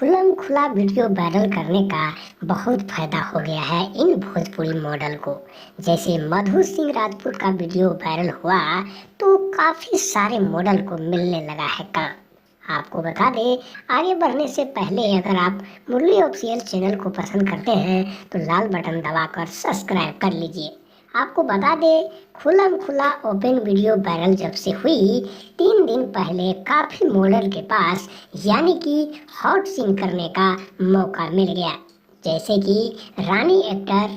खुलम खुला video viral करने का बहुत फायदा हो गया है इन भोजपुरी मॉडल को। जैसे मधु सिंह राजपूत का वीडियो वायरल हुआ तो काफी सारे मॉडल को मिलने लगा है काम। आपको बता दें, आगे बढ़ने से पहले अगर आप मुरली ऑफिशियल चैनल को पसंद करते हैं तो लाल बटन दबाकर सब्सक्राइब कर लीजिए। आपको बता दें, खुलम खुला ओपन वीडियो वायरल जब से हुई 3 दिन पहले काफ़ी मॉडल के पास यानी कि हॉट सीन करने का मौका मिल गया। जैसे कि रानी एक्टर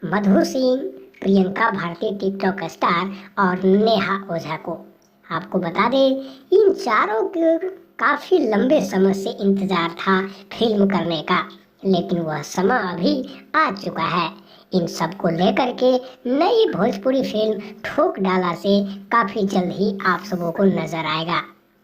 मधु सिंह, प्रियंका भारती टिकटॉक स्टार और नेहा ओझा को। आपको बता दें, इन चारों के काफ़ी लंबे समय से इंतज़ार था फिल्म करने का, लेकिन वह समय अभी आ चुका है। इन सब को लेकर के नई भोजपुरी फिल्म ठोक डाला से काफ़ी जल्द ही आप सबों को नजर आएगा।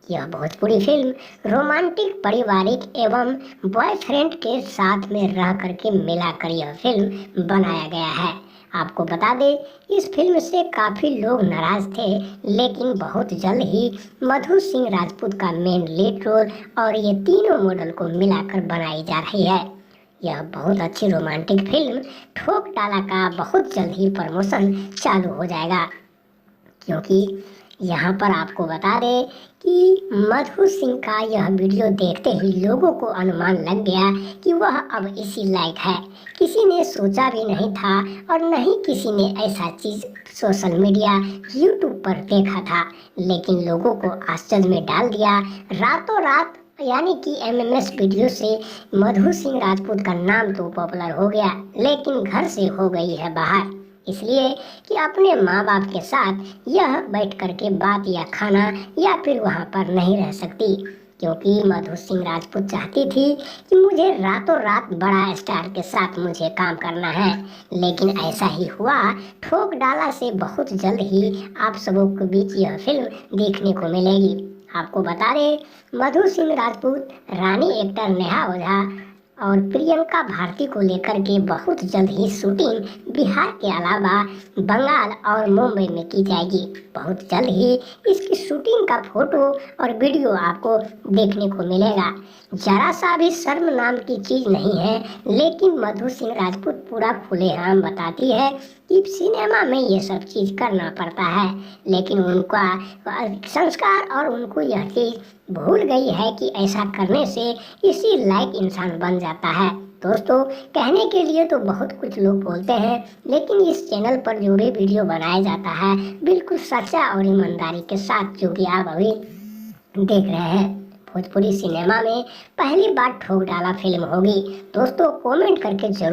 यह भोजपुरी फिल्म रोमांटिक, पारिवारिक एवं बॉयफ्रेंड के साथ में रह करके मिलाकर यह फिल्म बनाया गया है। आपको बता दें, इस फिल्म से काफ़ी लोग नाराज थे, लेकिन बहुत जल्द ही मधु सिंह राजपूत का मेन लीड रोल और ये तीनों मॉडल को मिलाकर बनाई जा रही है। यह बहुत अच्छी रोमांटिक फिल्म ठोक डाला का बहुत जल्द ही प्रमोशन चालू हो जाएगा, क्योंकि यहाँ पर आपको बता दें कि मधु सिंह का यह वीडियो देखते ही लोगों को अनुमान लग गया कि वह अब इसी लायक है। किसी ने सोचा भी नहीं था और न ही किसी ने ऐसा चीज़ सोशल मीडिया यूट्यूब पर देखा था, लेकिन लोगों को आश्चर्य में डाल दिया। रातों रात यानी कि एमएमएस वीडियो से मधु सिंह राजपूत का नाम तो पॉपुलर हो गया, लेकिन घर से हो गई है बाहर, इसलिए कि अपने माँ बाप के साथ यह बैठ करके बात या खाना या फिर वहाँ पर नहीं रह सकती, क्योंकि मधु सिंह राजपूत चाहती थी कि मुझे रातों रात बड़ा स्टार के साथ मुझे काम करना है। लेकिन ऐसा ही हुआ, ठोक डाला से बहुत जल्द ही आप सबों के बीच यह फिल्म देखने को मिलेगी। आपको बता दें, मधु सिंह राजपूत, रानी एक्टर नेहा ओझा और प्रियंका भारती को लेकर के बहुत जल्द ही शूटिंग बिहार के अलावा बंगाल और मुंबई में की जाएगी। बहुत जल्द ही इसकी शूटिंग का फोटो और वीडियो आपको देखने को मिलेगा। जरा सा भी शर्म नाम की चीज़ नहीं है, लेकिन मधु सिंह राजपूत पूरा खुलेआम बताती है कि सिनेमा में ये सब चीज़ करना पड़ता है, लेकिन उनका संस्कार और उनको यह चीज़ भूल गई है कि ऐसा करने से इसी लायक इंसान बन जाता है। दोस्तों, कहने के लिए तो बहुत कुछ लोग बोलते हैं, लेकिन इस चैनल पर जो भी वीडियो बनाया जाता है बिल्कुल सच्चा और ईमानदारी के साथ, जो कि आप अभी देख रहे हैं। भोजपुरी सिनेमा में पहली बार ठोक डाला फिल्म होगी। दोस्तों, कमेंट करके जरूर